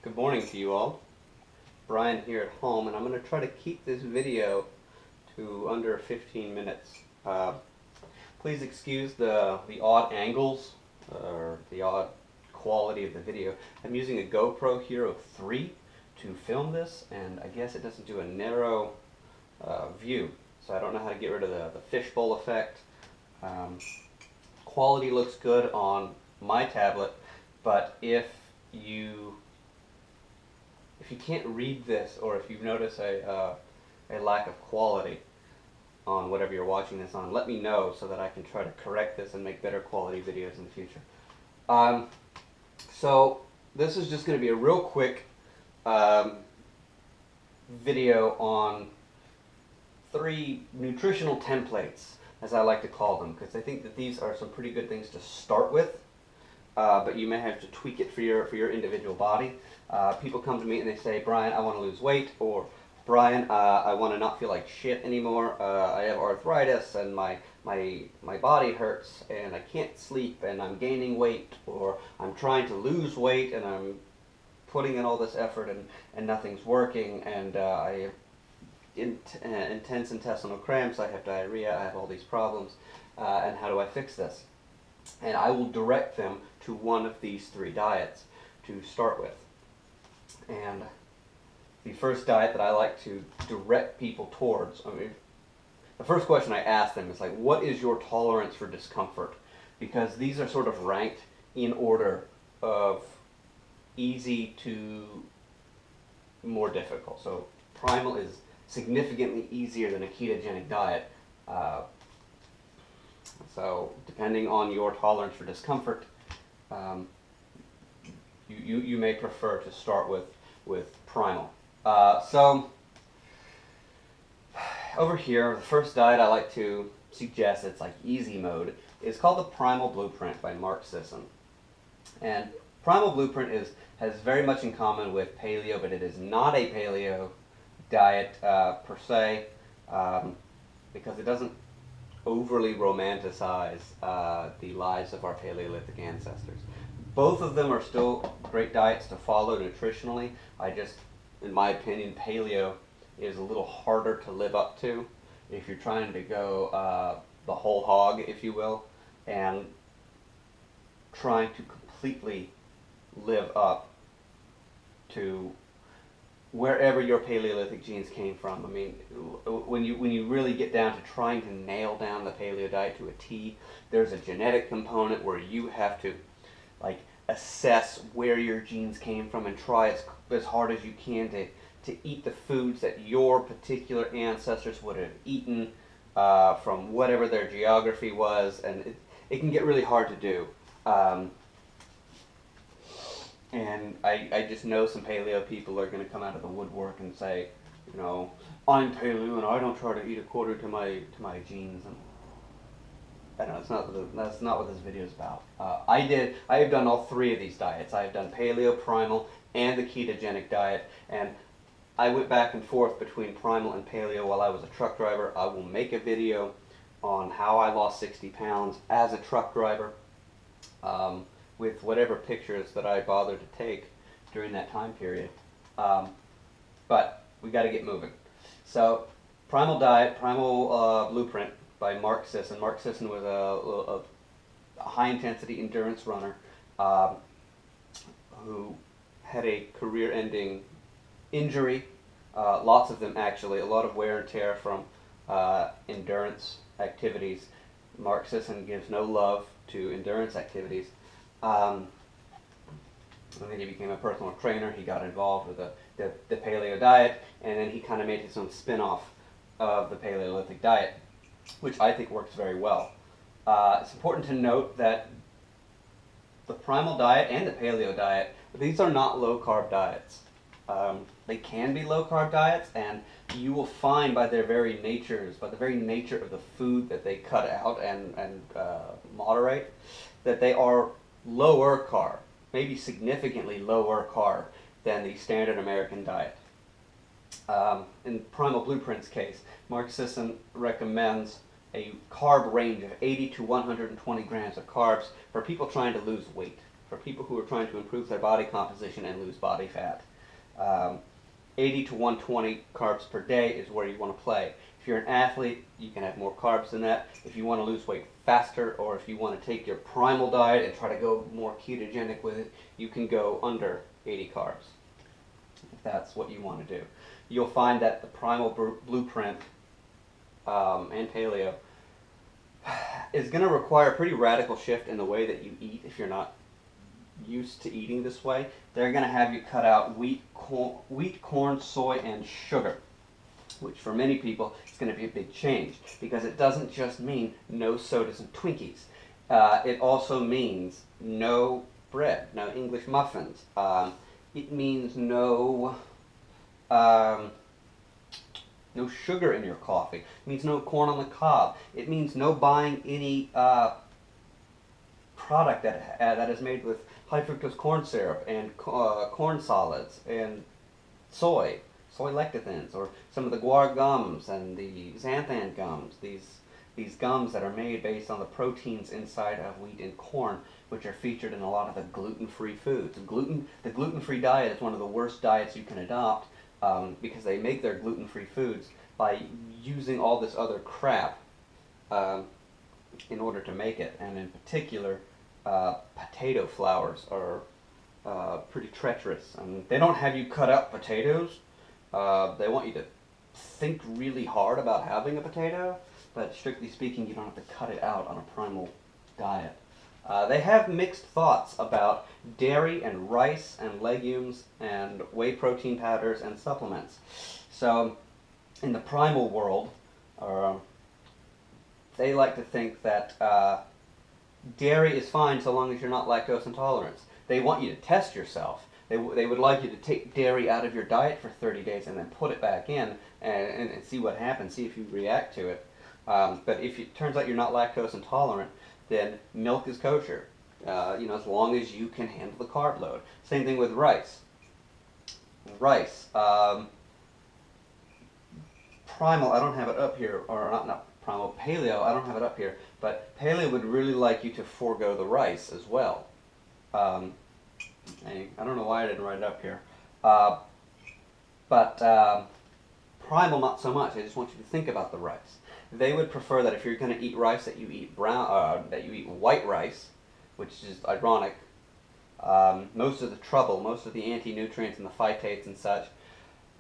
Good morning to you all. Brian here at home, and I'm going to try to keep this video to under 15 minutes. Please excuse the odd angles or the odd quality of the video. I'm using a GoPro Hero 3 to film this, and I guess it doesn't do a narrow view, so I don't know how to get rid of the fishbowl effect. Quality looks good on my tablet, but if you can't read this, or if you notice a lack of quality on whatever you're watching this on, let me know so that I can try to correct this and make better quality videos in the future. So this is just going to be a real quick video on 3 nutritional templates, as I like to call them, because I think that these are some pretty good things to start with. But you may have to tweak it for your individual body. People come to me and they say, Brian, I want to lose weight, or Brian, I want to not feel like shit anymore. I have arthritis and my body hurts and I can't sleep and I'm gaining weight, or I'm trying to lose weight and I'm putting in all this effort and nothing's working, and I have intense intestinal cramps, I have diarrhea, I have all these problems, and how do I fix this? And I will direct them to one of these 3 diets to start with. And the first diet that I like to direct people towards, the first question I ask them is like, what is your tolerance for discomfort? Because these are sort of ranked in order of easy to more difficult. So primal is significantly easier than a ketogenic diet. So depending on your tolerance for discomfort, you may prefer to start with primal. So over here, the first diet I like to suggest, it's like easy mode, is called the Primal Blueprint by Mark Sisson. And Primal Blueprint has very much in common with paleo, but it is not a paleo diet per se, because it doesn't overly romanticize the lives of our Paleolithic ancestors. Both of them are still great diets to follow nutritionally. In my opinion, paleo is a little harder to live up to if you're trying to go the whole hog, if you will, and trying to completely live up to wherever your Paleolithic genes came from. I mean, when you really get down to trying to nail down the paleo diet to a T, there's a genetic component where you have to like assess where your genes came from and try as hard as you can to eat the foods that your particular ancestors would have eaten from whatever their geography was, and it can get really hard to do. And I just know some paleo people are going to come out of the woodwork and say, you know, I'm paleo and I don't try to eat according to my genes. And I don't know, that's not what this video is about. I have done all 3 of these diets. I have done paleo, primal, and the ketogenic diet. And I went back and forth between primal and paleo while I was a truck driver. I will make a video on how I lost 60 pounds as a truck driver, with whatever pictures that I bothered to take during that time period. But we got to get moving. So, Primal Diet, Primal Blueprint by Mark Sisson. Mark Sisson was a high-intensity endurance runner who had a career-ending injury. Lots of them, actually. A lot of wear and tear from endurance activities. Mark Sisson gives no love to endurance activities. And then he became a personal trainer. He got involved with the paleo diet, and then he kind of made his own spin-off of the Paleolithic diet, which I think works very well. It's important to note that the primal diet and the paleo diet, these are not low-carb diets. They can be low-carb diets, and you will find by the very nature of the food that they cut out and moderate, that they are lower carb, maybe significantly lower carb than the standard American diet. In Primal Blueprint's case, Mark Sisson recommends a carb range of 80 to 120 grams of carbs for people trying to lose weight. for people who are trying to improve their body composition and lose body fat. 80 to 120 carbs per day is where you want to play. If you're an athlete, you can have more carbs than that. If you want to lose weight faster, or if you want to take your primal diet and try to go more ketogenic with it, you can go under 80 carbs, if that's what you want to do. You'll find that the Primal Blueprint and Paleo is going to require a pretty radical shift in the way that you eat if you're not used to eating this way. They're going to have you cut out wheat, corn, soy, and sugar, which for many people is going to be a big change, because it doesn't just mean no sodas and Twinkies. It also means no bread, no English muffins. It means no sugar in your coffee. It means no corn on the cob. It means no buying any product that is made with high fructose corn syrup and corn solids and soy lecithins, or some of the guar gums and the xanthan gums. These gums that are made based on the proteins inside of wheat and corn, which are featured in a lot of the gluten-free foods. The gluten-free diet is one of the worst diets you can adopt, because they make their gluten-free foods by using all this other crap in order to make it. And in particular, potato flours are pretty treacherous. They don't have you cut up potatoes. They want you to think really hard about having a potato, but strictly speaking, you don't have to cut it out on a primal diet. They have mixed thoughts about dairy and rice and legumes and whey protein powders and supplements. So in the primal world, they like to think that dairy is fine so long as you're not lactose intolerant. They want you to test yourself. They would like you to take dairy out of your diet for 30 days and then put it back in and see what happens, see if you react to it. But if it turns out you're not lactose intolerant, then milk is kosher, as long as you can handle the carb load. Same thing with rice. Primal, I don't have it up here, or not primal, paleo, I don't have it up here, but paleo would really like you to forego the rice as well. I don't know why I didn't write it up here. But primal, not so much. I just want you to think about the rice. They would prefer that if you're going to eat rice, that you eat that you eat white rice, which is ironic. Most of the trouble, most of the anti-nutrients and the phytates and such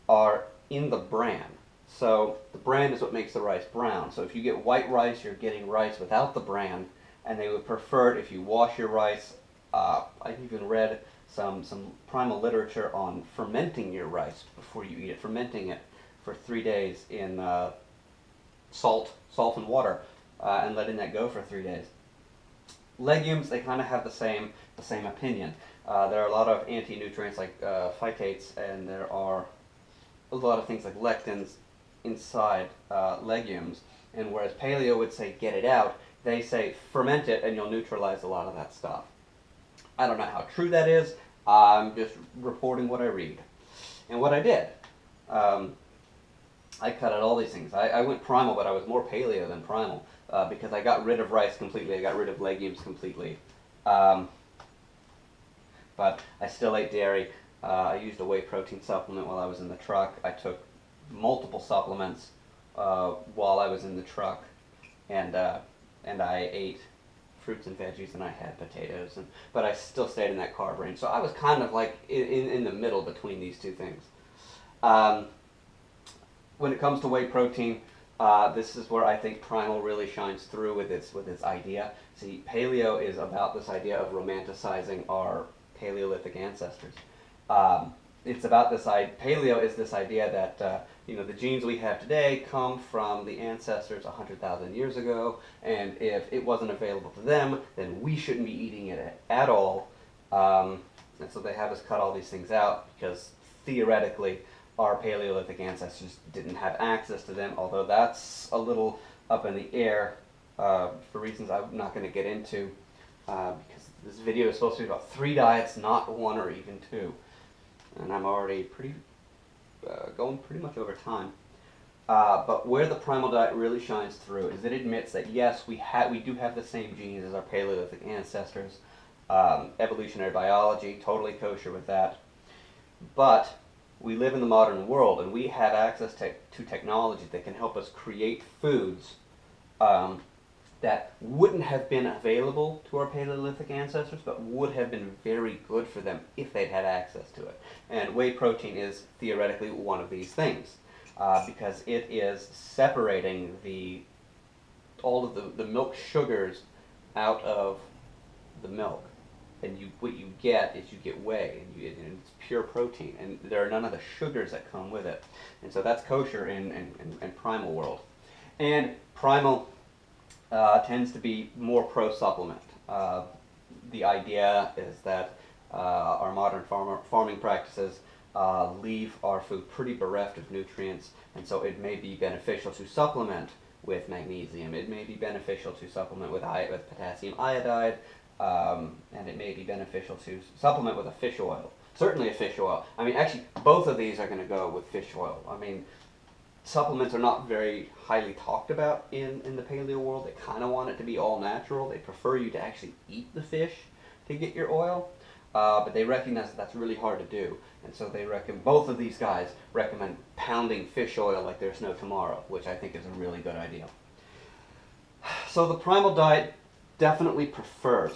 are in the bran. So the bran is what makes the rice brown. So if you get white rice, you're getting rice without the bran, and they would prefer it if you wash your rice. I've even read some primal literature on fermenting your rice before you eat it, fermenting it for 3 days in salt and water, and letting that go for 3 days. Legumes, they kind of have the same opinion. There are a lot of anti-nutrients like phytates, and there are a lot of things like lectins inside legumes. And whereas paleo would say get it out, they say ferment it and you'll neutralize a lot of that stuff. I don't know how true that is. I'm just reporting what I read. And what I did, I cut out all these things. I went primal, but I was more paleo than primal, because I got rid of rice completely. I got rid of legumes completely. But I still ate dairy. I used a whey protein supplement while I was in the truck. I took multiple supplements while I was in the truck, and I ate fruits and veggies, and I had potatoes, but I still stayed in that carb range. So I was kind of like in the middle between these two things. When it comes to whey protein, this is where I think primal really shines through with its idea. See, paleo is about this idea of romanticizing our Paleolithic ancestors. It's about this paleo is this idea that the genes we have today come from the ancestors 100,000 years ago, and if it wasn't available to them, then we shouldn't be eating it at all. And so they have us cut all these things out because theoretically our Paleolithic ancestors didn't have access to them, although that's a little up in the air for reasons I'm not going to get into, because this video is supposed to be about 3 diets, not 1 or even 2. And I'm already going pretty much over time. But where the primal diet really shines through is it admits that yes, we do have the same genes as our Paleolithic ancestors, Evolutionary biology, totally kosher with that. But we live in the modern world, and we have access to technology that can help us create foods um, that wouldn't have been available to our Paleolithic ancestors, but would have been very good for them if they'd had access to it. And whey protein is theoretically one of these things, because it is separating all of the milk sugars out of the milk. And what you get is you get whey, and it's pure protein, and there are none of the sugars that come with it. And so that's kosher in primal world. And primal tends to be more pro-supplement. The idea is that our modern farming practices leave our food pretty bereft of nutrients, and so it may be beneficial to supplement with magnesium. It may be beneficial to supplement with potassium iodide, and it may be beneficial to supplement with a fish oil. Certainly a fish oil. I mean, actually, both of these are going to go with fish oil. I mean, supplements are not very highly talked about in the paleo world. They kind of want it to be all natural. They prefer you to actually eat the fish to get your oil, but they recognize that that's really hard to do. And so both of these guys recommend pounding fish oil like there's no tomorrow, which I think is a really good idea. So the primal diet definitely prefers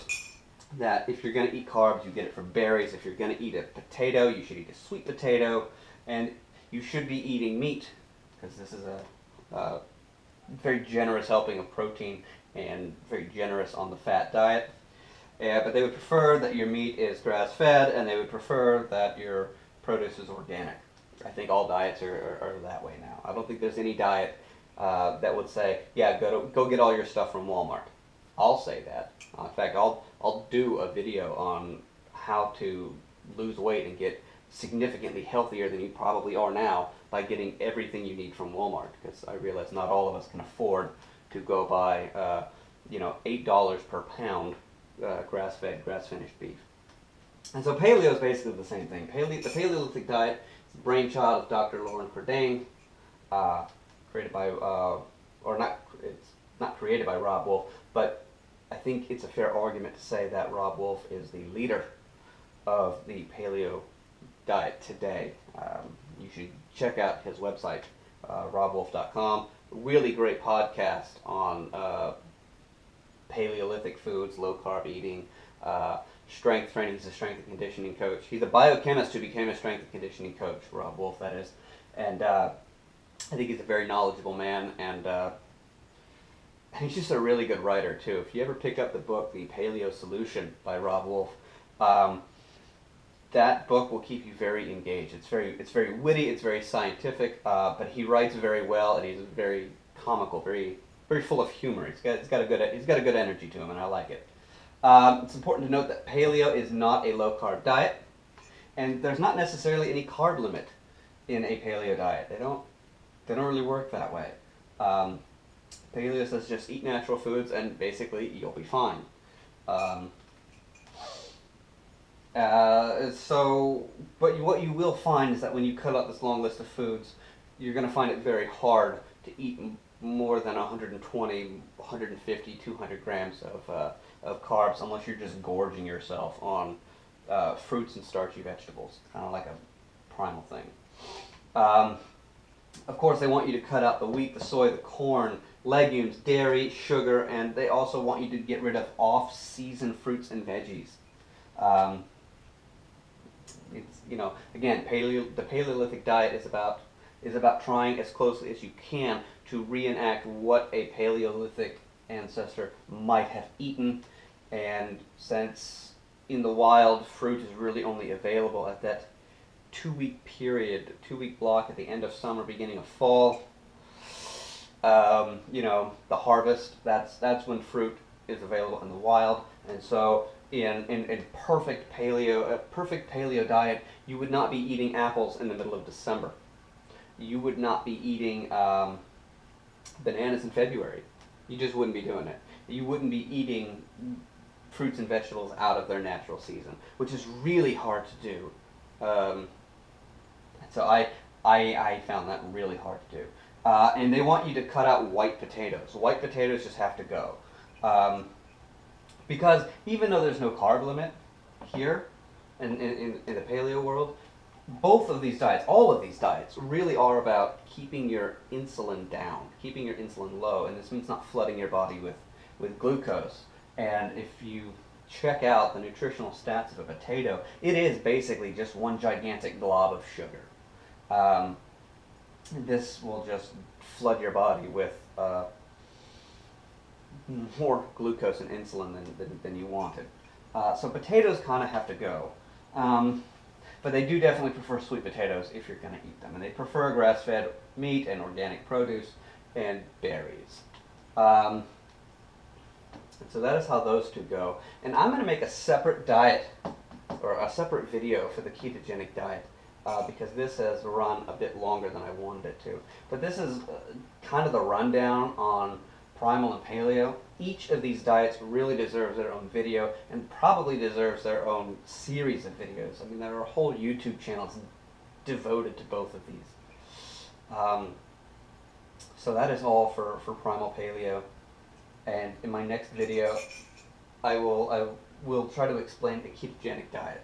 that if you're going to eat carbs, you get it from berries. If you're going to eat a potato, you should eat a sweet potato, and you should be eating meat, because this is a very generous helping of protein and very generous on the fat diet. But they would prefer that your meat is grass-fed, and they would prefer that your produce is organic. I think all diets are that way now. I don't think there's any diet that would say, yeah, go get all your stuff from Walmart. I'll say that. In fact, I'll do a video on how to lose weight and get significantly healthier than you probably are now by getting everything you need from Walmart, because I realize not all of us can afford to go buy $8 per pound grass-fed, grass-finished beef. And so paleo is basically the same thing. The Paleolithic diet is the brainchild of Dr. Lauren Cordain, created by, it's not created by Rob Wolf, but I think it's a fair argument to say that Rob Wolf is the leader of the paleo diet today. You should check out his website, robwolf.com. Really great podcast on Paleolithic foods, low-carb eating, strength training. He's a strength and conditioning coach. He's a biochemist who became a strength and conditioning coach, Rob Wolf, that is. And I think he's a very knowledgeable man, and he's just a really good writer, too. If you ever pick up the book, The Paleo Solution by Rob Wolf, that book will keep you very engaged. It's very witty, it's very scientific, but he writes very well, and he's very comical, very full of humor. He's got a good energy to him, and I like it. It's important to note that paleo is not a low-carb diet, and there's not necessarily any carb limit in a paleo diet. They don't really work that way. Paleo says just eat natural foods, and basically you'll be fine. But what you will find is that when you cut out this long list of foods, you're going to find it very hard to eat more than 120, 150, 200 grams of carbs unless you're just gorging yourself on fruits and starchy vegetables, kind of like a primal thing. Of course, they want you to cut out the wheat, the soy, the corn, legumes, dairy, sugar, and they also want you to get rid of off-season fruits and veggies. Again, the Paleolithic diet is about trying as closely as you can to reenact what a Paleolithic ancestor might have eaten, and since in the wild fruit is really only available at that 2-week period, 2-week block at the end of summer, beginning of fall, the harvest, that's when fruit is available in the wild. And so in perfect paleo diet, you would not be eating apples in the middle of December. You would not be eating bananas in February. You just wouldn't be doing it. You wouldn't be eating fruits and vegetables out of their natural season, which is really hard to do. So I found that really hard to do. And they want you to cut out white potatoes. White potatoes just have to go. Because even though there's no carb limit here in the paleo world, both of these diets, all of these diets, really are about keeping your insulin down, keeping your insulin low, and this means not flooding your body with glucose. And if you check out the nutritional stats of a potato, it is basically just one gigantic glob of sugar. This will just flood your body with more glucose and insulin than you wanted. So potatoes kind of have to go. But they do definitely prefer sweet potatoes if you're going to eat them. And they prefer grass-fed meat and organic produce and berries. And so that is how those two go. And I'm going to make a separate diet, or a separate video for the ketogenic diet, because this has run a bit longer than I wanted it to. But this is kind of the rundown on primal and paleo. Each of these diets really deserves their own video and probably deserves their own series of videos. I mean, there are whole YouTube channels devoted to both of these. So that is all for primal paleo. And in my next video, I will try to explain the ketogenic diet.